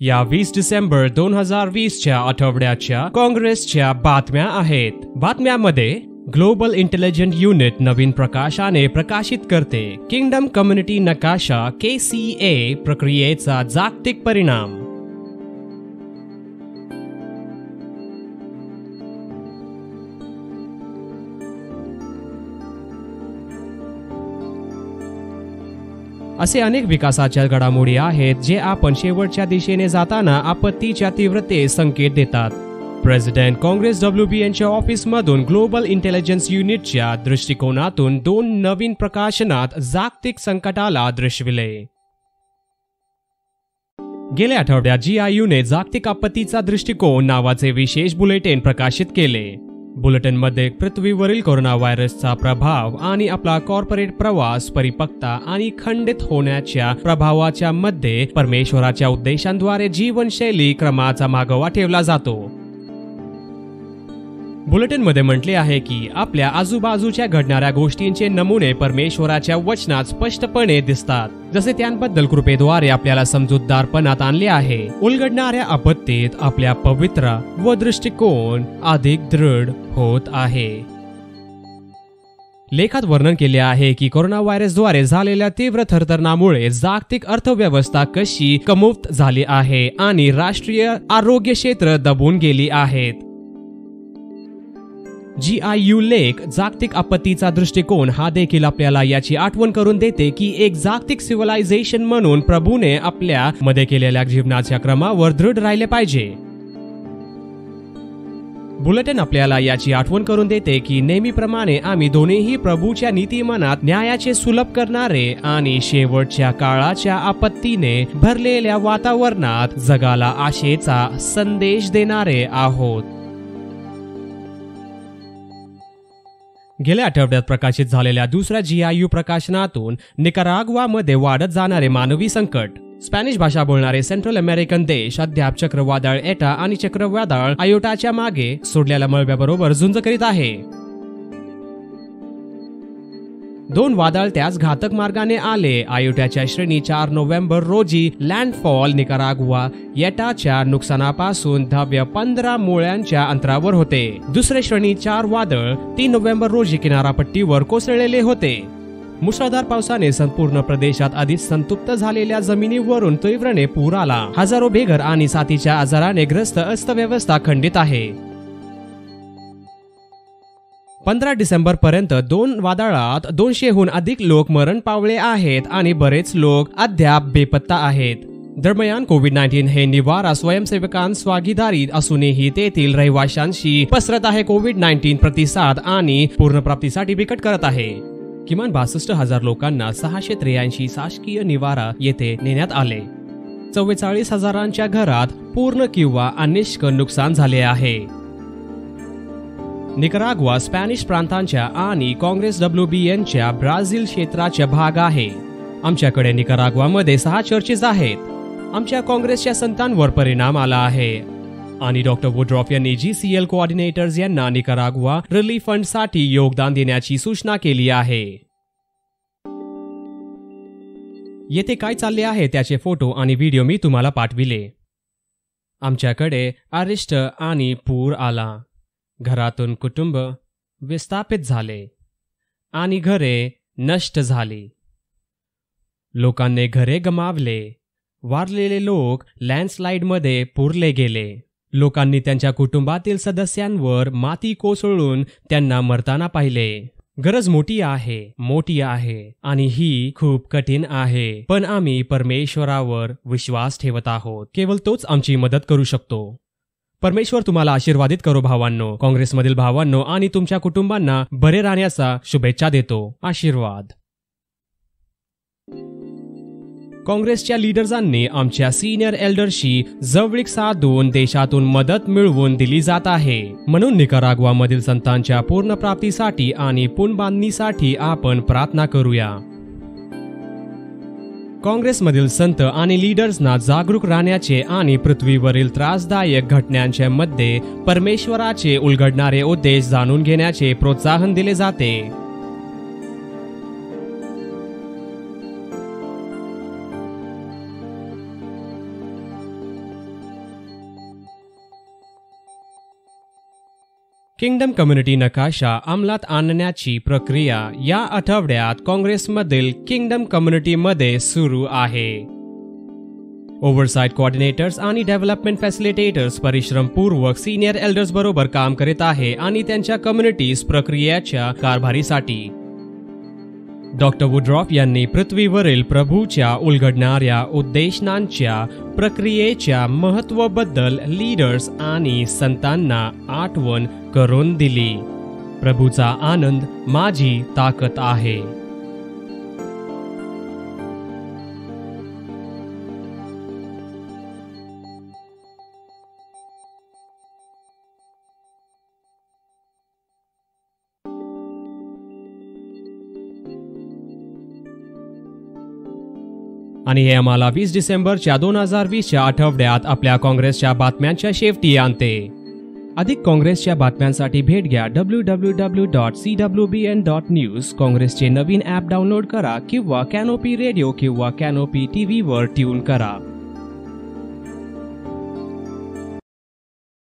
या 20 डिसेंबर 2020च्या आठवड्याच्या काँग्रेसच्या बातम्या आहेत. बातम्यामध्ये ग्लोबल इंटेलिजन्स युनिट नवीन प्रकाशाने प्रकाशित करते किंगडम कम्युनिटी नकाशा KCA प्रक्रियेचा जागतिक परिणाम. असे अनेक विकासाच्या घडामोडी आहेत जे आपण शेवटच्या दिशेने जाताना आपत्तीच्या तीव्रतेस संकेत देतात. प्रेसिडेंट काँग्रेस WBNच्या ऑफिसमधून ग्लोबल इंटेलिजन्स युनिटच्या दृष्टिकोनातून 2 नवीन प्रकाशनात जागतिक संकटाला दर्शविले. गेल्या आठवड्यात GIUने जागतिक आपत्तीचा दृष्टिकोन नावाचे विशेष बुलेटिन प्रकाशित केले. बुलेटिनमध्ये पृथ्वीवरील कोरोना व्हायरसचा प्रभाव आणि आपला कॉर्पोरेट प्रवास, परिपक्वता आणि खंडित होण्याच्या प्रभावाच्या मध्ये परमेश्वराच्या उद्देशांद्वारे जीवनशैली क्रमाचा मागोवा ठेवला जातो. बुलेटिनमध्ये म्हटले आहे की आपल्या आजूबाजूच्या घडणाऱ्या गोष्टींचे नमुने परमेश्वराच्या वचनात स्पष्टपणे दिसतात, जसे त्यांबद्दल कृपेद्वारे आपल्याला समजूतदारपणात आणले आहे. उलगडणाऱ्या आपत्तीत आपल्या पवित्र व दृष्टिकोन अधिक दृढ होत आहे. लेखात वर्णन केले आहे की कोरोना व्हायरसद्वारे झालेल्या तीव्र थरथरणामुळे जागतिक अर्थव्यवस्था कशी कमकुवत झाली आहे आणि राष्ट्रीय आरोग्य क्षेत्र दबून गेली आहेत. GIU लेख जागतिक आपत्तीचा दृष्टिकोन हा देखील आपल्याला याची आठवण करून देते की एक जागतिक सिव्हिलायझेशन म्हणून प्रभूने आपल्या मध्ये केलेल्या जीवनाच्या क्रमावर दृढ राहिले पाहिजे. बुलेटिन आपल्याला याची आठवण करून देते की नेहमीप्रमाणे आम्ही दोन्हीही प्रभूच्या नीतिमनात न्यायाचे सुलभ करणारे आणि शेवटच्या काळाच्या आपत्तीने भरलेल्या वातावरणात जगाला आशेचा संदेश देणारे आहोत. गेल्या आठवड्यात प्रकाशित झालेल्या दुसऱ्या GIU प्रकाशनातून निकाराग्वामध्ये वाढत जाणारे मानवी संकट, स्पॅनिश भाषा बोलणारे सेंट्रल अमेरिकन देश अद्याप चक्रवादळ एटा आणि चक्रवादळ आयोटाच्या मागे सोडलेल्या मळब्याबरोबर झुंज करीत आहे. 2 वादळ त्याच घातक मार्गाने आले. आयोटाच्या श्रेणी 4 नोव्हेंबर रोजी लँडफॉल निकाराग्वा येटाच्या नुकसानापासून 15 मोळ्यांच्या अंतरावर होते. दुसरे श्रेणी 4 वादळ 3 नोव्हेंबर रोजी किनारपट्टीवर कोसळलेले होते. मुसळधार पावसाने संपूर्ण प्रदेशात आधीच संतप्त झालेल्या जमिनीवरून तीव्रने पूर आला. हजारो बेघर आणि साथीच्या आजाराने ग्रस्त अर्थव्यवस्था खंडित आहे. 15 डिसेंबर पर्यंत 2 वादळात 200हून अधिक लोक मरण पावले आहेत आणि बरेच लोक अद्याप बेपत्ता आहेत. दरम्यान कोविड-19 हे निवारा स्वयंसेवकांस स्वागीदारी असूनही तेथील रहिवाशांशी पसरत आहे. कोविड-19 प्रतिसाद आणि पूर्णप्राप्तीसाठी बिकट करत आहे. किमान 62,000 लोकांना 683 शासकीय निवारा येथे नेण्यात आले. 44,000च्या घरात पूर्ण किंवा अनिष्ट नुकसान झाले आहे. निकाराग्वा स्पॅनिश प्रांतांच्या आणि काँग्रेस WBNच्या ब्राझील क्षेत्राचा भाग आहे. आमच्याकडे निकाराग्वामध्ये 6 चर्चेस आहेत. आमच्या काँग्रेसच्या संतांवर परिणाम आला आहे आणि डॉ. वुड्रॉफ यांनी GCL कोऑर्डिनेटर्स यांना निकाराग्वा रिलीफ फंडसाठी योगदान देण्याची सूचना केली आहे. येथे काय चालले आहे त्याचे फोटो आणि व्हिडिओ मी तुम्हाला पाठविले. आमच्याकडे अरिष्ट आणि पूर आला. घरातून कुटुंब विस्थापित झाले आणि घरे नष्ट झाली. लोकांनी घरे गमावले. वारलेले लोक लँडस्लाइडमध्ये पुरले गेले. लोकांनी त्यांच्या कुटुंबातील सदस्यांवर माती कोसळून त्यांना मरताना पाहिले. गरज मोठी आहे आणि ही खूप कठीण आहे, पण आम्ही परमेश्वरावर विश्वास ठेवत आहोत. केवळ तोच आमची मदत करू शकतो. परमेश्वर तुम्हाला आशीर्वादित करो भावांनो, काँग्रेसमधील भावांनो आणि तुमच्या कुटुंबांना बरे राहण्याचा शुभेच्छा देतो. आशीर्वाद. काँग्रेसच्या लीडर्सांनी आमच्या सिनियर एल्डरशी जवळीक साधून देशातून मदत मिळवून दिली जात आहे. म्हणून निकाराग्वामधील संतांच्या पूर्ण प्राप्तीसाठी आणि पुनर्बांधणीसाठी आपण प्रार्थना करूया. काँग्रेसमधील संत आणि लीडर्सना जागरूक राहण्याचे आणि पृथ्वीवरील त्रासदायक घटनांच्या मध्ये परमेश्वराचे उलगडणारे उद्देश जाणून घेण्याचे प्रोत्साहन दिले जाते. किंगडम कम्युनिटी नकाशा अंमलात आणण्याची प्रक्रिया या आठवड्यात काँग्रेसमधील किंगडम कम्युनिटीमध्ये सुरू आहे. ओव्हरसाईट कोऑर्डिनेटर्स आणि डेव्हलपमेंट फॅसिलिटेटर्स परिश्रमपूर्वक सिनियर एल्डर्स बरोबर काम करीत आहे आणि त्यांच्या कम्युनिटीज प्रक्रियेच्या कारभारीसाठी. डॉक्टर वुड्रॉफ यांनी पृथ्वीवरील प्रभूच्या उलगडणाऱ्या उद्देशांच्या प्रक्रियेच्या महत्त्वाबद्दल लीडर्स आणि संतांना आठवण करून दिली. प्रभूचा आनंद माझी ताकद आहे. आणि हे आम्हाला 20 डिसेंबरच्या 2020च्या आठवड्यात आपल्या काँग्रेसच्या बातम्यांच्या शेवटी आणते. अधिक काँग्रेसच्या बातम्यांसाठी भेट घ्या www.cwbn.news. काँग्रेसचे नवीन ॲप डाउनलोड करा किंवा कॅनोपी रेडिओ किंवा कॅनोपी टीव्हीवर ट्यून करा.